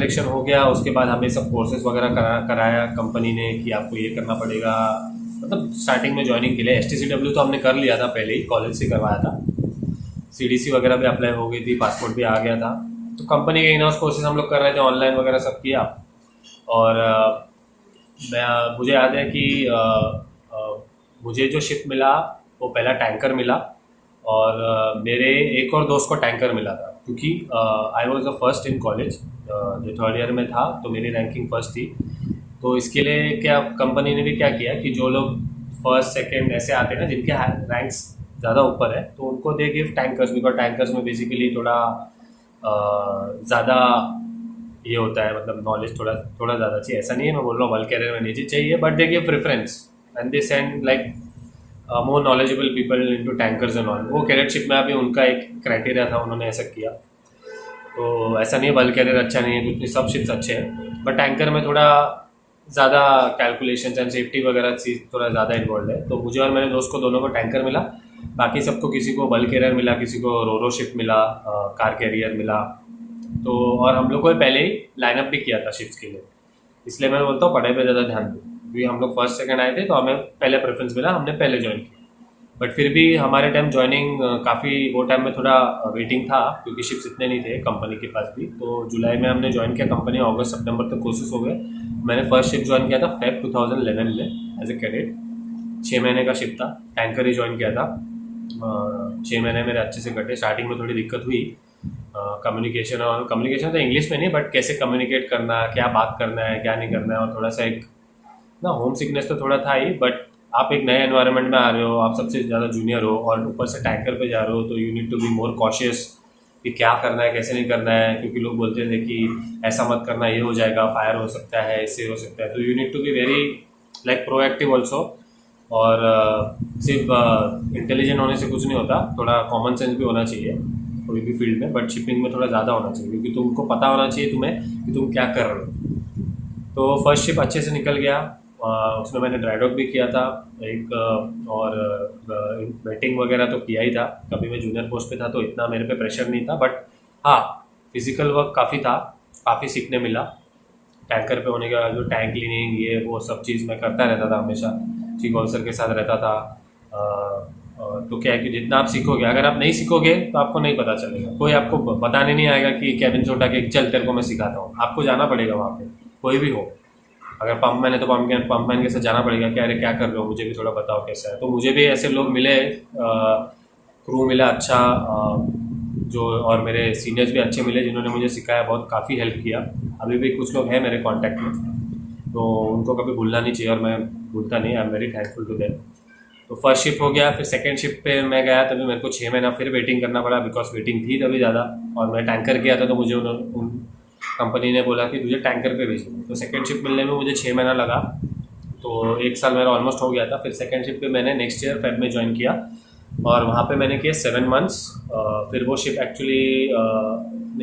Selection हो गया, उसके बाद हमें सब कोर्सेज वगैरह कराया कंपनी ने कि आपको ये करना पड़ेगा। मतलब स्टार्टिंग में ज्वाइनिंग के लिए STCW तो हमने कर लिया था पहले ही, कॉलेज से करवाया था। CDC वगैरह भी अप्लाई हो गई थी, पासपोर्ट भी आ गया था। तो कंपनी के इन हाउस कोर्सेज हम लोग कर रहे थे, ऑनलाइन वगैरह सब किया। और मुझे याद है कि मुझे जो शिप मिला वो पहला टैंकर मिला, और मेरे एक और दोस्त को टैंकर मिला था, क्योंकि I was the first in college. जो थर्ड ईयर में था तो मेरी रैंकिंग फर्स्ट थी। तो इसके लिए क्या कंपनी ने भी क्या किया कि जो लोग फर्स्ट सेकंड ऐसे आते हैं ना, जिनके रैंक्स ज़्यादा ऊपर है, तो उनको they give tankers, because tankers में बेसिकली थोड़ा ज़्यादा ये होता है, मतलब नॉलेज थोड़ा थोड़ा ज़्यादा चाहिए। ऐसा नहीं है मैं बोल रहा हूँ वर्ल्ड कैरियर में नहीं चाहिए, but they give preference and they send like more knowledgeable people into tankers and all. वो कैडेटशिप में अभी उनका एक क्राइटेरिया था, उन्होंने ऐसा किया। तो ऐसा नहीं है बल्क कैरियर अच्छा नहीं है, कुछ नहीं, सब शिप्स अच्छे हैं, बट टैंकर में थोड़ा ज़्यादा कैलकुलेशन एंड सेफ्टी वगैरह चीज़ थोड़ा ज़्यादा इन्वॉल्व है। तो मुझे और मेरे दोस्त को दोनों को टैंकर मिला, बाकी सबको किसी को बल्क कैरियर मिला, किसी को रोरो शिप मिला, कार कैरियर मिला। तो और हम लोग को पहले ही लाइनअप भी किया था शिप्स के लिए, इसलिए मैं बोलता हूँ पढ़ाई पे ज़्यादा ध्यान दो, क्योंकि हम लोग फर्स्ट सेकंड आए थे तो हमें पहले प्रेफरेंस मिला, हमने पहले ज्वाइन किया। बट फिर भी हमारे टाइम ज्वाइनिंग काफ़ी, वो टाइम में थोड़ा वेटिंग था, क्योंकि शिप्स इतने नहीं थे कंपनी के पास भी। तो जुलाई में हमने ज्वाइन किया कंपनी, अगस्त सितंबर तक कोर्सेज हो गए। मैंने फर्स्ट शिप ज्वाइन किया था फेब 2011 में एज ए कैडेट। 6 महीने का शिप था, टैंकर ही ज्वाइन किया था। 6 महीने मेरे अच्छे से कटे। स्टार्टिंग में थोड़ी दिक्कत हुई कम्युनिकेशन, और कम्युनिकेशन तो इंग्लिश में नहीं, बट कैसे कम्युनिकेट करना, क्या बात करना है क्या नहीं करना है, और थोड़ा सा एक ना होम सिकनेस तो थोड़ा था ही। बट आप एक नए एनवायरनमेंट में आ रहे हो, आप सबसे ज़्यादा जूनियर हो, और ऊपर से टैंकर पे जा रहे हो, तो you need to be more cautious कि क्या करना है कैसे नहीं करना है, क्योंकि लोग बोलते थे कि ऐसा मत करना, ये हो जाएगा, फायर हो सकता है, इससे हो सकता है। तो you need to be very like proactive also. और सिर्फ इंटेलिजेंट होने से कुछ नहीं होता, थोड़ा कॉमन सेंस भी होना चाहिए कोई भी फील्ड में, बट शिपिंग में थोड़ा ज़्यादा होना चाहिए, क्योंकि तुमको पता होना चाहिए तुम्हें कि तुम क्या कर रहे हो। तो फर्स्ट शिप अच्छे से निकल गया। उसमें मैंने ड्राइडॉक भी किया था एक, और बैटिंग वगैरह तो किया ही था। कभी मैं जूनियर पोस्ट पे था तो इतना मेरे पे प्रेशर नहीं था, बट हाँ फिजिकल वर्क काफ़ी था, काफ़ी सीखने मिला। टैंकर पे होने का जो टैंक क्लीनिंग ये वो सब चीज़ मैं करता रहता था, हमेशा चीफ ऑफिसर के साथ रहता था। तो क्या है कि जितना आप सीखोगे, अगर आप नहीं सीखोगे तो आपको नहीं पता चलेगा, कोई आपको बताने नहीं आएगा कि कैबिन से उठा के चल तेरे को मैं सिखाता हूँ। आपको जाना पड़ेगा वहाँ पे, कोई भी हो। अगर पंप मैन है तो पंप मैन के साथ जाना पड़ेगा कि अरे क्या कर रहे हो, मुझे भी थोड़ा बताओ कैसा है। तो मुझे भी ऐसे लोग मिले, क्रू मिला अच्छा, जो और मेरे सीनियर्स भी अच्छे मिले जिन्होंने मुझे सिखाया, बहुत काफ़ी हेल्प किया। अभी भी कुछ लोग हैं मेरे कांटेक्ट में, तो उनको कभी भूलना नहीं चाहिए, और मैं भूलता नहीं, I am very thankful to them. तो फर्स्ट शिप हो गया, फिर सेकंड शिप पे मैं गया, तभी मेरे को 6 महीना फिर वेटिंग करना पड़ा, बिकॉज वेटिंग थी तभी ज़्यादा। और मैं टैंकर किया था तो मुझे उन कंपनी ने बोला कि तुझे टैंकर पे भेजेंगे। तो सेकंड शिप मिलने में मुझे 6 महीना लगा, तो 1 साल मेरा ऑलमोस्ट हो गया था। फिर सेकंड शिप पे मैंने नेक्स्ट ईयर फेब में ज्वाइन किया, और वहाँ पे मैंने किया 7 मंथ्स। फिर वो शिप एक्चुअली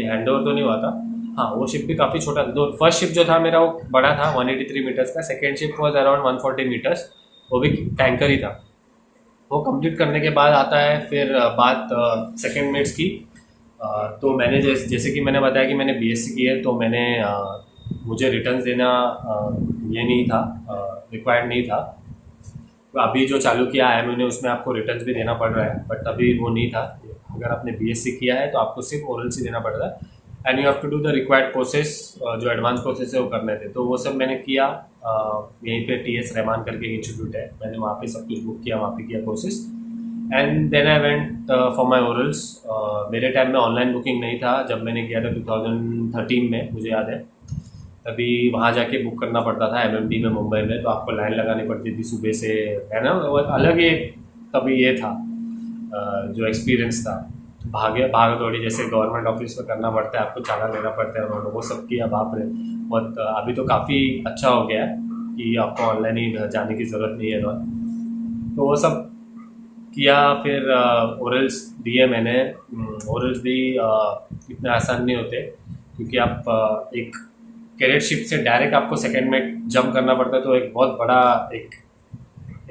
हैंड ओवर तो नहीं हुआ था, हाँ वो शिप भी काफ़ी छोटा था। तो फर्स्ट शिप जो था मेरा वो बड़ा था 183 मीटर्स का, second ship was around 140 metres, वो भी टैंकर ही था। वो कंप्लीट करने के बाद आता है फिर बात सेकेंड मेट्स की। तो मैंने जैसे कि मैंने बताया कि मैंने BSc की है, तो मैंने मुझे रिटर्न देना ये नहीं था, रिक्वायर्ड नहीं था। तो अभी जो चालू किया है मैंने, उसमें आपको रिटर्न भी देना पड़ रहा है, बट अभी वो नहीं था। अगर आपने BSc किया है तो आपको सिर्फ ओरल्स ही देना पड़ रहा है, and you have to do the required courses, जो एडवांस कोर्सेज है वो करने थे। तो वो सब मैंने किया। यहीं पे TS रहमान करके इंस्टीट्यूट है, मैंने वहाँ पे सब कुछ बुक किया, वहाँ पे किया courses, and then I went for my orals. मेरे टाइम में ऑनलाइन बुकिंग नहीं था, जब मैंने किया था 2013 में, मुझे याद है। तभी वहाँ जाके बुक करना पड़ता था MMD में मुंबई में, तो आपको लाइन लगानी पड़ती थी सुबह से, है ना। वो अलग ही तभी ये था जो एक्सपीरियंस था। भाग दौड़ी जैसे गवर्नमेंट ऑफिस में करना पड़ता है, आपको चालान लेना पड़ता है, उन्होंने वो सब किया, बाप रे बहुत। अभी तो काफ़ी अच्छा हो गया है कि आपको ऑनलाइन ही जाने की ज़रूरत नहीं है ना। तो वो सब किया। फिर ओरल्स दिए मैंने। ओरल्स भी इतने आसान नहीं होते, क्योंकि आप एक कैडेटशिप से डायरेक्ट आपको सेकेंड में जंप करना पड़ता है, तो एक बहुत बड़ा एक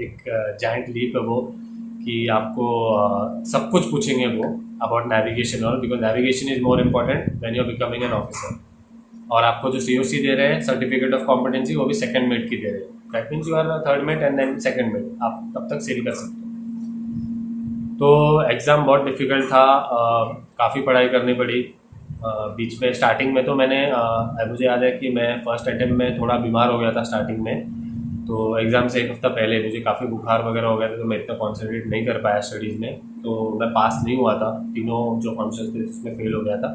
एक जाइंट लीप है वो, कि आपको सब कुछ पूछेंगे वो अबाउट नेविगेशन, और because navigation is more important when you are becoming an officer. और आपको जो COC दे रहे हैं, सर्टिफिकेट ऑफ कॉम्पिटेंसी, वो भी सेकंड मेट की दे रहे हैं। That means you are third mate and then second mate, आप तब तक सेल कर सकते हो। तो एग्ज़ाम बहुत डिफ़िकल्ट था, काफ़ी पढ़ाई करनी पड़ी। बीच में स्टार्टिंग में तो मुझे याद है कि मैं फर्स्ट अटेम्प्ट में थोड़ा बीमार हो गया था स्टार्टिंग में। तो एग्ज़ाम से एक हफ़्ता पहले मुझे काफ़ी बुखार वगैरह हो गया था, तो मैं इतना कॉन्सेंट्रेट नहीं कर पाया स्टडीज़ में, तो मैं पास नहीं हुआ था। तीनों जो फंक्शंस थे उसमें फेल हो गया था।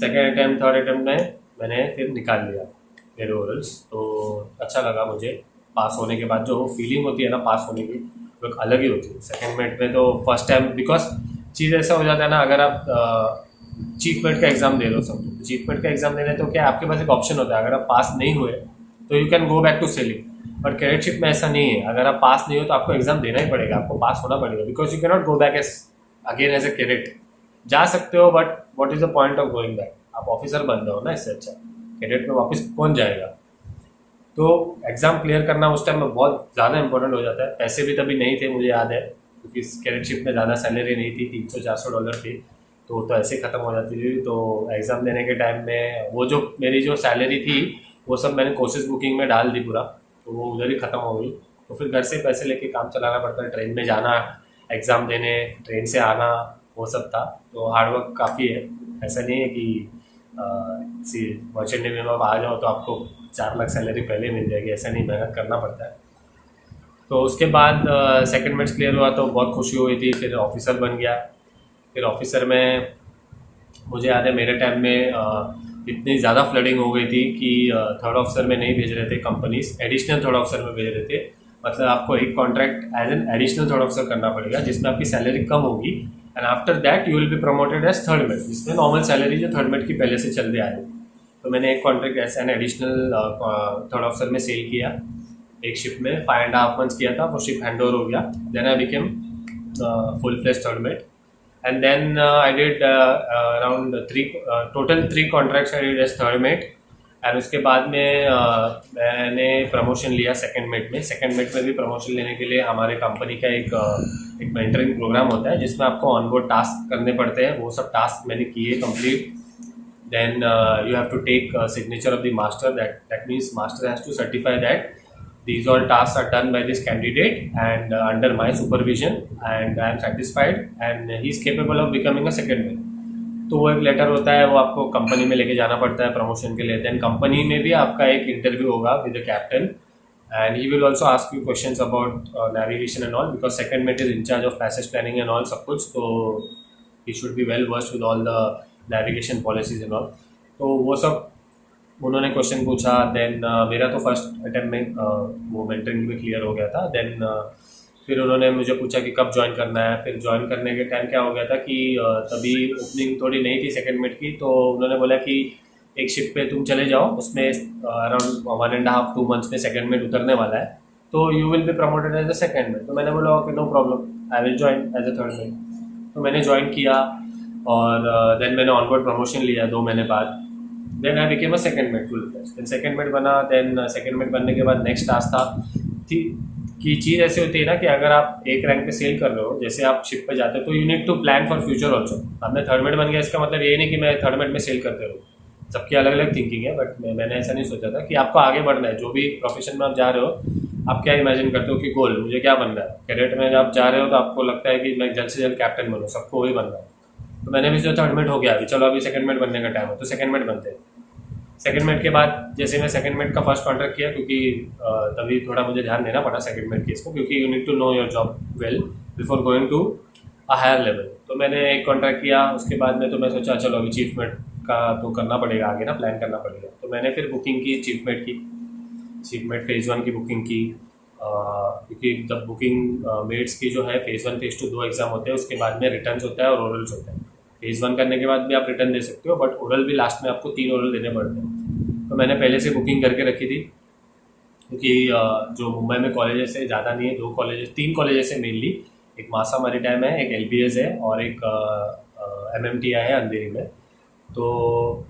सेकेंड अटैम्प्ट थर्ड अटैम्प्ट में मैंने फिर निकाल लिया मेरे ओरल्स, तो अच्छा लगा मुझे। पास होने के बाद जो फीलिंग होती है ना पास होने की, वो एक अलग ही होती है। सेकेंड मेट में तो फर्स्ट टाइम, बिकॉज चीज़ ऐसा हो जाता है ना, अगर आप चीफ मेट का एग्ज़ाम दे रहे हो सब, तो चीफ मेट का एग्ज़ाम दे रहे हैं तो क्या आपके पास एक ऑप्शन होता है, अगर आप पास नहीं हुए तो you can go back to sailing. But cadetship में ऐसा नहीं है, अगर आप पास नहीं हो तो आपको एग्ज़ाम देना ही पड़ेगा, आपको पास होना पड़ेगा, because you can not go back as again as a cadet. जा सकते हो but what is the point of going back, आप ऑफिसर बन रहे हो ना, इससे अच्छा कैडेट में वापस कौन जाएगा। तो एग्ज़ाम क्लियर करना उस टाइम में बहुत ज़्यादा इंपॉर्टेंट हो जाता है। पैसे भी तभी नहीं थे, मुझे याद है, क्योंकि कैडेटशिप में ज़्यादा सैलरी नहीं थी, $300-400 थी, तो ऐसे ख़त्म हो जाती थी। तो एग्ज़ाम देने के टाइम में वो जो मेरी जो सैलरी थी वो सब मैंने कोर्सेज बुकिंग में डाल दी पूरा, तो वो उधर ही ख़त्म हो गई। तो फिर घर से पैसे लेके काम चलाना पड़ता है, ट्रेन में जाना, एग्ज़ाम देने, ट्रेन से आना, वो सब था। तो हार्डवर्क काफ़ी है, ऐसा नहीं है कि मर्चेंट नेवी में आप आ जाओ तो आपको 4 लाख सैलरी पहले मिल जाएगी, ऐसा नहीं, मेहनत करना पड़ता है। तो उसके बाद सेकंड मेट्स क्लियर हुआ तो बहुत खुशी हुई थी, फिर ऑफिसर बन गया। फिर ऑफिसर में मुझे याद है मेरे टाइम में इतनी ज़्यादा फ्लडिंग हो गई थी कि थर्ड ऑफिसर में नहीं भेज रहे थे कंपनीज, एडिशनल थर्ड ऑफिसर में भेज रहे थे। मतलब आपको एक contract as an additional third officer करना पड़ेगा, जिसमें आपकी सैलरी कम होगी, and after that you will be promoted as third mate, जिसमें नॉर्मल सैलरी जो थर्ड मेट की पहले से चलते आ रही। तो मैंने एक contract as an additional third officer में सेल किया, एक शिप में 5.5 months किया था, वो शिप हैंड ओवर हो गया। Then I became full fledge third mate, and then I did around total 3 contracts I did as third mate, and उसके बाद में मैंने प्रमोशन लिया सेकंड मेट में। सेकंड मेट में भी प्रमोशन लेने के लिए हमारे कंपनी का एक मेंटरिंग प्रोग्राम होता है, जिसमें आपको ऑनबोर्ड टास्क करने पड़ते हैं, वो सब टास्क मैंने किए complete. Then you have to take signature of the master, that means master has to certify that these all tasks are done by this candidate and under my supervision, and I am satisfied and he is capable of becoming a second man। तो वो एक letter होता है, वो आपको company में लेके जाना पड़ता है प्रमोशन के लिए। देन कंपनी में भी आपका एक इंटरव्यू होगा with the captain, and he will also ask you questions about navigation and all, because second mate is in charge of passage planning and all सब कुछ, तो he should be well versed with all the navigation policies and all. तो वो सब उन्होंने question पूछा। Then मेरा तो फर्स्ट अटैम्प्ट में वो मेंटरिंग भी क्लियर हो गया था। देन फिर उन्होंने मुझे पूछा कि कब ज्वाइन करना है। फिर ज्वाइन करने के टाइम क्या हो गया था कि तभी ओपनिंग थोड़ी नहीं थी सेकंड मेट की, तो उन्होंने बोला कि एक शिप पे तुम चले जाओ, उसमें अराउंड 1.5-2 months में सेकंड मेट उतरने वाला है, तो you will be promoted as a second mate. तो मैंने बोला okay no problem, I will join as a third mate. तो मैंने ज्वाइन किया और देन मैंने ऑनबोर्ड प्रमोशन लिया 2 महीने बाद। Then I became a second mate full fledge. Then second mate बना। देन सेकंड मेट बनने के बाद नेक्स्ट टास्क था कि चीज़ ऐसी होती है ना कि अगर आप एक रैंक पे सेल कर रहे हो, जैसे आप शिप पे जाते हो, तो you need to plan for future also. अब मैं थर्ड मेट बन गया, इसका मतलब ये नहीं कि मैं थर्ड मेट में सेल करते रहूँ, सबकी अलग अलग थिंकिंग है, बट मैंने ऐसा नहीं सोचा था कि आपको आगे बढ़ना है। जो भी प्रोफेशन में आप जा रहे हो, आप क्या इमेजिन करते हो कि गोल मुझे क्या बनना है। कैडेट में जब आप जा रहे हो तो आपको लगता है कि मैं जल्द से जल्द कैप्टन बनूँ, सबको वही बनना है। तो मैंने भी सोचा थर्ड मेट हो गया, अभी चलो अभी सेकंड मेट बनने का टाइम है, तो सेकंड मेट बनते हैं। सेकंड मेट के बाद जैसे मैं सेकंड मेट का फर्स्ट कॉन्ट्रैक्ट किया, क्योंकि तभी थोड़ा मुझे ध्यान देना पड़ा सेकंड मेट केस को, क्योंकि you need to know your job well before going to a higher level. तो मैंने एक कॉन्ट्रैक्ट किया, उसके बाद में तो मैं सोचा चलो अभी चीफ मेट का तो करना पड़ेगा, आगे ना प्लान करना पड़ेगा। तो मैंने फिर बुकिंग की चीफ मेट की, चीफ मेट फेज़ 1 की बुकिंग की, क्योंकि जब बुकिंग मेट्स की जो है फेज़ 1 फेज़ 2 2 एग्ज़ाम होते हैं, उसके बाद में रिटर्न्स होता है और ओरल्स होता है। फेज़ 1 करने के बाद भी आप रिटर्न दे सकते हो, बट ओरल भी लास्ट में आपको 3 ओरल देने पड़ते हैं। तो मैंने पहले से बुकिंग करके रखी थी, क्योंकि जो मुंबई में कॉलेजेस है ज़्यादा नहीं है, 3 कॉलेजेस है मेनली, एक मासा मैरीटाइम है, एक LBS है और एक MMTI है अंधेरी में। तो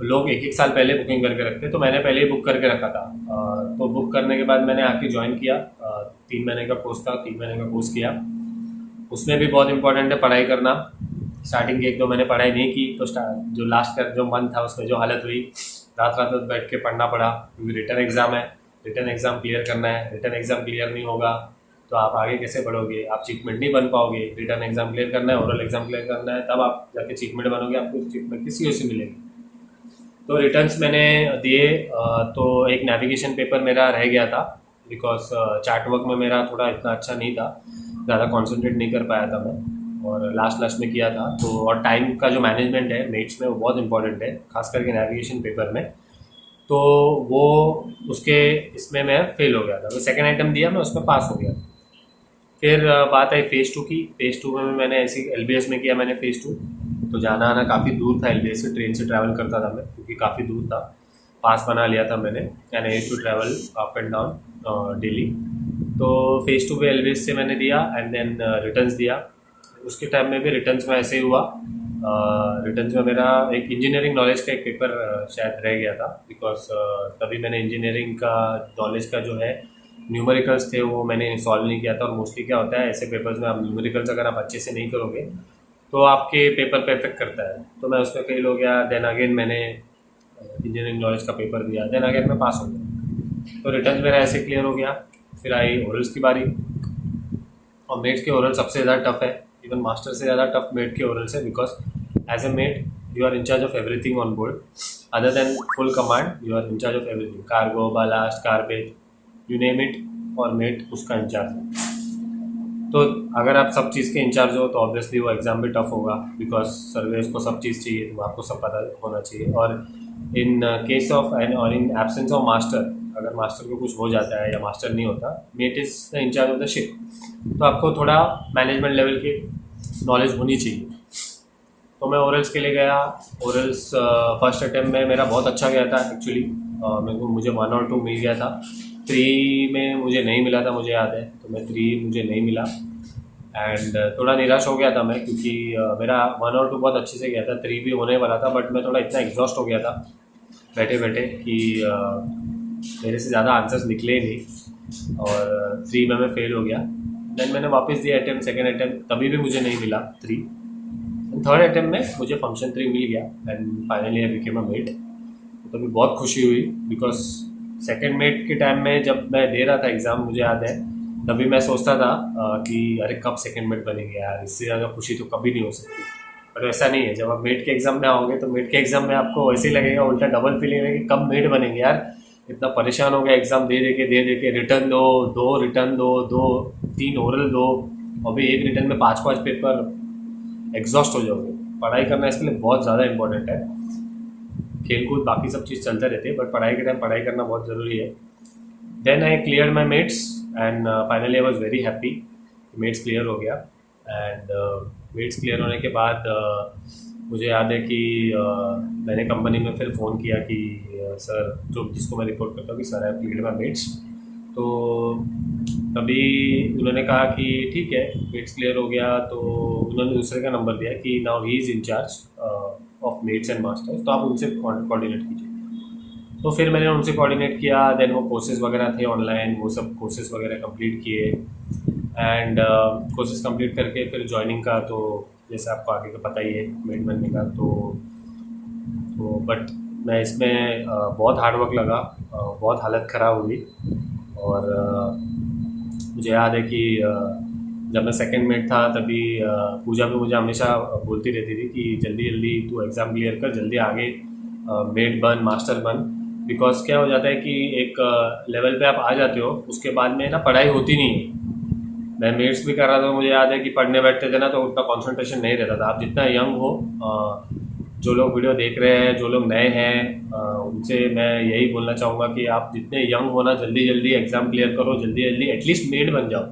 लोग 1-1 साल पहले बुकिंग करके रखते, तो मैंने पहले ही बुक करके रखा था। तो बुक करने के बाद मैंने आके ज्वाइन किया। 3 महीने का कोर्स था, 3 महीने का कोर्स किया। उसमें भी बहुत इंपॉर्टेंट है पढ़ाई करना। स्टार्टिंग के 1-2 महीने पढ़ाई नहीं की, तो जो लास्ट का जो मंथ था उसमें जो हालत हुई, रात रात भर बैठ के पढ़ना पड़ा, क्योंकि रिटर्न एग्ज़ाम है, रिटर्न एग्ज़ाम क्लियर करना है। रिटर्न एग्ज़ाम क्लियर नहीं होगा तो आप आगे कैसे बढ़ोगे, आप चीफमेंट नहीं बन पाओगे। रिटर्न एग्ज़ाम क्लियर करना है, ओरल एग्ज़ाम क्लियर करना है, तब आप जाके चीफमेंट बनोगे, आपको चीफमेंट की सीओ से मिलेगी। तो रिटर्न्स मैंने दिए, तो एक नेविगेशन पेपर मेरा रह गया था, बिकॉज चार्ट वर्क में मेरा थोड़ा इतना अच्छा नहीं था, ज़्यादा कॉन्सेंट्रेट नहीं कर पाया था मैं, और लास्ट लास्ट में किया था। तो और टाइम का जो मैनेजमेंट है मेट्स में वो बहुत इंपॉर्टेंट है, खास करके नेविगेशन पेपर में। तो वो उसके इसमें मैं फेल हो गया था, तो सेकेंड आइटम दिया, मैं उसमें पास हो गया। फिर बात आई फ़ेज़ 2 की। फ़ेज़ 2 में मैंने ऐसी एलबीएस में किया मैंने फ़ेज़ 2। तो जाना आना काफ़ी दूर था एलबीएस से, ट्रेन से ट्रैवल करता था मैं, क्योंकि काफ़ी दूर था। पास बना लिया था मैंने, and I to travel up and down daily. तो फ़ेज़ 2 पे एलबीएस से मैंने दिया, एंड देन रिटर्न्स दिया। उसके टाइम में भी रिटर्न्स में ऐसे ही हुआ। रिटर्न्स में मेरा एक इंजीनियरिंग नॉलेज का एक पेपर शायद रह गया था, बिकॉज तभी मैंने इंजीनियरिंग का नॉलेज का जो है न्यूमेरिकल्स थे वो मैंने सॉल्व नहीं किया था। और मोस्टली क्या होता है ऐसे पेपर्स में, आप न्यूमेरिकल्स अगर आप अच्छे से नहीं करोगे तो आपके पेपर पे इफेक्ट करता है। तो मैं उसमें फेल हो गया। देन अगेन मैंने इंजीनियरिंग नॉलेज का पेपर दिया, देन अगेन मैं पास हो गया। तो रिटर्न मेरा ऐसे क्लियर हो गया। फिर आई ओरल्स की बारी, और मेट के ओरल सबसे ज़्यादा टफ है, इवन मास्टर से ज़्यादा टफ मेट के ओरल्स है, because as a mate you are in charge of everything on board, other than full command you are in charge of everything, cargo, ballast, garbage, you name it, और mate उसका in charge है। तो अगर आप सब चीज़ के इंचार्ज हो तो ऑब्वियसली वो एग्ज़ाम भी टफ होगा, बिकॉज सर्वेस को सब चीज़ चाहिए, तो आपको सब पता होना चाहिए। और इन केस ऑफ एंड और इन एब्सेंस ऑफ मास्टर, अगर मास्टर को कुछ हो जाता है या मास्टर नहीं होता, mate is the in charge of the ship, तो आपको थोड़ा मैनेजमेंट लेवल की नॉलेज होनी चाहिए। तो मैं ओरल्स के लिए गया। ओरल्स फर्स्ट अटैम्प्ट में मेरा बहुत अच्छा गया था एक्चुअली, मेरे को मुझे 1 और 2 मिल गया था। 3 में मुझे नहीं मिला था, मुझे याद है, तो मैं 3 मुझे नहीं मिला, एंड थोड़ा निराश हो गया था मैं, क्योंकि मेरा 1 और 2 बहुत अच्छे से गया था, 3 भी होने वाला था, बट मैं थोड़ा इतना एग्जॉस्ट हो गया था बैठे बैठे कि मेरे से ज़्यादा आंसर्स निकले ही नहीं, और 3 में मैं फेल हो गया। देन मैंने वापस दिया अटैम्प्ट, सेकेंड अटैम्प्ट, तभी भी मुझे नहीं मिला 3। थर्ड अटैम्प्ट में मुझे फंक्शन 3 मिल गया, and finally I became a mate. तो तभी बहुत खुशी हुई, बिकॉज सेकेंड मेट के टाइम में जब मैं दे रहा था एग्ज़ाम, मुझे याद है, तभी मैं सोचता था कि अरे कब सेकेंड मेट बनेंगे यार, इससे ज़्यादा खुशी तो कभी नहीं हो सकती। पर ऐसा नहीं है, जब आप मेट के एग्ज़ाम में आओगे तो मेट के एग्ज़ाम में आपको वैसे ही लगेगा, उल्टा डबल फीलिंग है कि कब मेट बनेंगे यार, इतना परेशान हो गया एग्ज़ाम दे दे के, रिटर्न दो, 2 रिटर्न दो 3 ओरल दो, और भी एक रिटर्न में 5 पेपर, एग्जॉस्ट हो जाओगे। पढ़ाई करना इसके लिए बहुत ज़्यादा इंपॉर्टेंट है। खेलकूद बाकी सब चीज़ चलते रहते हैं, बट पढ़ाई के टाइम पढ़ाई करना बहुत ज़रूरी है। Then I clear my mates, and finally I was very happy, mates clear हो गया। एंड मेट्स क्लियर होने के बाद मुझे याद है कि मैंने कंपनी में फिर फ़ोन किया कि सर, जो जिसको मैं रिपोर्ट करता हूँ कि sir I clear my mates. तो तभी उन्होंने कहा कि ठीक है, मेट्स क्लियर हो गया, तो उन्होंने दूसरे का नंबर दिया कि now he is in charge of mates and masters, तो आप उनसे कोऑर्डिनेट कीजिए। तो फिर मैंने उनसे कोऑर्डिनेट किया। देन वो कोर्सेज़ वगैरह थे ऑनलाइन, वो सब कोर्सेज़ वगैरह कंप्लीट किए, एंड कोर्सेज़ कंप्लीट करके फिर जॉइनिंग का, तो जैसे आपको आगे का पता ही है मेट बनने का, तो बट मैं इसमें बहुत हार्ड वर्क लगा, बहुत हालत ख़राब हुई। और मुझे याद है कि जब मैं सेकंड मेट था तभी पूजा भी मुझे हमेशा बोलती रहती थी कि जल्दी जल्दी तू एग्ज़ाम क्लियर कर, जल्दी आगे मेट बन, मास्टर बन। बिकॉज क्या हो जाता है कि एक लेवल पे आप आ जाते हो, उसके बाद में ना पढ़ाई होती नहीं है। मैं मेट्स भी कर रहा था, मुझे याद है कि पढ़ने बैठते थे ना तो उतना कंसंट्रेशन नहीं रहता था। आप जितना यंग हो, जो लोग वीडियो देख रहे हैं, जो लोग नए हैं, उनसे मैं यही बोलना चाहूँगा कि आप जितने यंग हो ना, जल्दी जल्दी एग्ज़ाम क्लियर करो, जल्दी जल्दी एटलीस्ट मेट बन जाओ।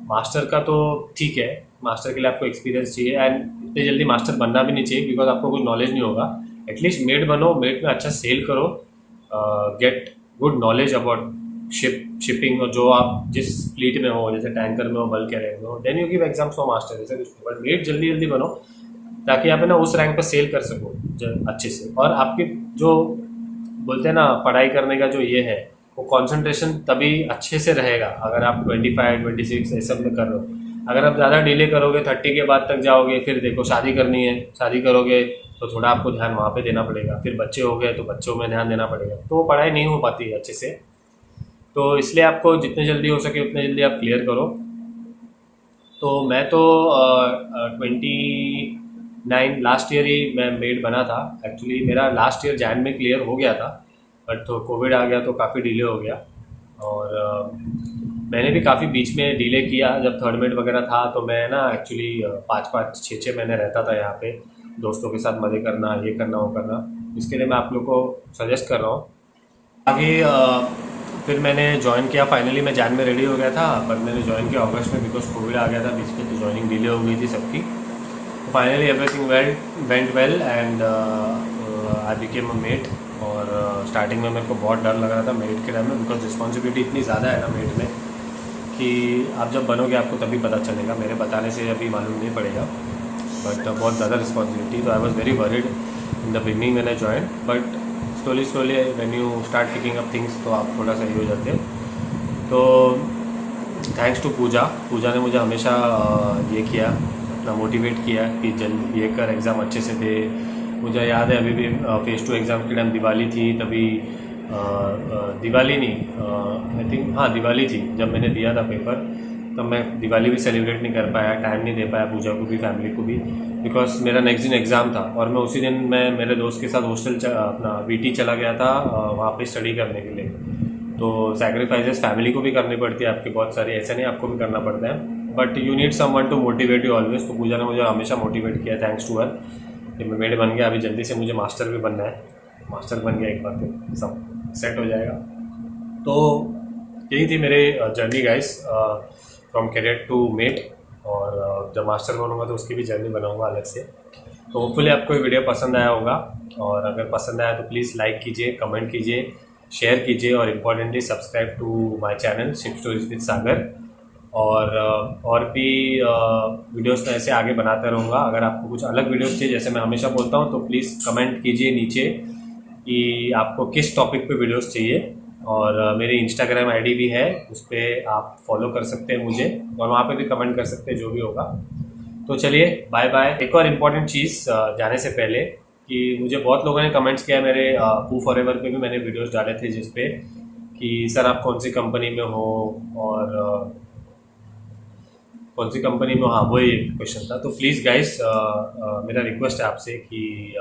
मास्टर का तो ठीक है, मास्टर के लिए आपको एक्सपीरियंस चाहिए, एंड इतने जल्दी मास्टर बनना भी नहीं चाहिए, बिकॉज आपको कुछ नॉलेज नहीं होगा। एटलीस्ट मेट बनो, मेट में अच्छा सेल करो, get good knowledge about shipping, और जो आप जिस फ्लीट में हो, जैसे टैंकर में हो, बल्क कैरियर में हो, then you give exams for master, जैसे कुछ। बट मेट जल्दी जल्दी बनो, ताकि आप है ना उस रैंक पर सेल कर सको अच्छे से। और आपकी जो बोलते हैं ना पढ़ाई करने का जो ये है, वो कंसंट्रेशन तभी अच्छे से रहेगा अगर आप 25, 26 ऐसे में कर रहे हो। अगर आप ज़्यादा डिले करोगे, 30 के बाद तक जाओगे, फिर देखो शादी करनी है, शादी करोगे तो थोड़ा आपको ध्यान वहाँ पे देना पड़ेगा। फिर बच्चे हो गए तो बच्चों में ध्यान देना पड़ेगा, तो वो पढ़ाई नहीं हो पाती है अच्छे से। तो इसलिए आपको जितने जल्दी हो सके उतने जल्दी आप क्लियर करो। तो मैं तो 29 लास्ट ईयर ही मैं मेड बना था। एक्चुअली मेरा लास्ट ईयर जैन में क्लियर हो गया था, बट तो कोविड आ गया तो काफ़ी डिले हो गया। और मैंने भी काफ़ी बीच में डिले किया। जब थर्ड मेड वगैरह था तो मैं ना एक्चुअली 5-5 6-6 महीने रहता था यहाँ पे, दोस्तों के साथ मज़े करना, ये करना वो करना। इसके लिए मैं आप लोग को सजेस्ट कर रहा हूँ। आगे फिर मैंने ज्वाइन किया। फाइनली मैं जैन में रेडी हो गया था, पर मैंने ज्वाइन किया अगस्त में, बिकॉज कोविड आ गया था बीच में, तो ज्वाइनिंग डिले हो गई थी सबकी। तो finally everything went well and I became a mate. और स्टार्टिंग में मेरे को बहुत डर लग रहा था मेट के टाइम में, बिकॉज रिस्पॉन्सिबिलिटी इतनी ज़्यादा है ना मेट में कि आप जब बनोगे आपको तभी पता चलेगा। मेरे बताने से अभी मालूम नहीं पड़ेगा, बट बहुत ज़्यादा रिस्पॉन्सिबिलिटी। तो I was very worried in the beginning मैंने join, but slowly when you start picking up things तो आप थोड़ा सा ये हो जाते हो। तो थैंक्स टू पूजा ने मुझे हमेशा ये किया, अपना मोटिवेट किया कि जल्द ये कर, एग्ज़ाम अच्छे से दे। मुझे याद है अभी भी फेज़ 2 एग्ज़ाम के टाइम दिवाली थी, तभी दिवाली नहीं आई थिंक हाँ दिवाली थी जब मैंने दिया था पेपर। तब मैं दिवाली भी सेलिब्रेट नहीं कर पाया, टाइम नहीं दे पाया पूजा को भी, फैमिली को भी, बिकॉज मेरा नेक्स्ट दिन एग्ज़ाम था। और मैं उसी दिन मैं मेरे दोस्त के साथ हॉस्टल अपना वीटी चला गया था वहाँ पे स्टडी करने के लिए। तो सैक्रिफाइसेस फैमिली को भी करनी पड़ती है आपकी बहुत सारी, ऐसा नहीं आपको भी करना पड़ता है, but you need someone to motivate you always. तो पूजा ने मुझे हमेशा मोटिवेट किया, थैंक्स टू हर, कि मैं मेड बन गया। अभी जल्दी से मुझे मास्टर भी बनना है, मास्टर बन गया एक बार तो सब सेट हो जाएगा। तो यही थी मेरे journey guys, from cadet to mate. और जब मास्टर बनूंगा तो उसकी भी जर्नी बनाऊंगा अलग से। तो होपफुली आपको ये वीडियो पसंद आया होगा, और अगर पसंद आया तो प्लीज़ लाइक कीजिए, कमेंट कीजिए, शेयर कीजिए, और importantly subscribe to my channel ship stories with Sagar. और भी वीडियोस में ऐसे आगे बनाता रहूँगा। अगर आपको कुछ अलग वीडियोस चाहिए, जैसे मैं हमेशा बोलता हूँ, तो प्लीज़ कमेंट कीजिए नीचे कि आपको किस टॉपिक पे वीडियोस चाहिए। और मेरी इंस्टाग्राम आईडी भी है, उस पर आप फॉलो कर सकते हैं मुझे, और वहाँ पे भी कमेंट कर सकते हैं जो भी होगा। तो चलिए बाय बाय। एक और इम्पॉर्टेंट चीज़ जाने से पहले, कि मुझे बहुत लोगों ने कमेंट्स किया, मेरे पू फॉरएवर पे भी मैंने वीडियोस डाले थे जिस पे कि सर आप कौन सी कंपनी में हो, और कौन सी कंपनी में, हाँ वही क्वेश्चन था। तो प्लीज़ गाइस मेरा रिक्वेस्ट है आपसे कि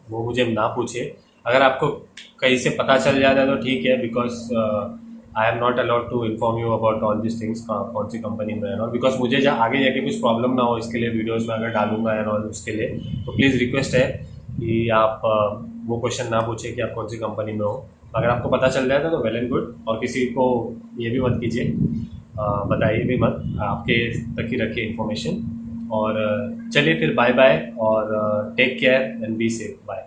वो मुझे ना पूछे। अगर आपको कहीं से पता चल जाता है तो ठीक है, because I am not allowed to inform you about all this things, कौन सी कंपनी में है, बिकॉज मुझे आगे जाके कुछ प्रॉब्लम ना हो, इसके लिए वीडियोस में अगर डालूंगा एंड ऑल, उसके लिए तो प्लीज़ रिक्वेस्ट है कि आप वो क्वेश्चन ना पूछे कि आप कौन सी कंपनी में हो। अगर आपको पता चल जाता है तो वेल एंड गुड, और किसी को ये भी मत कीजिए, बताइए भी मत, आपके तक ही रखिए इन्फॉर्मेशन। और चलिए फिर बाय बाय, और take care and be safe, bye.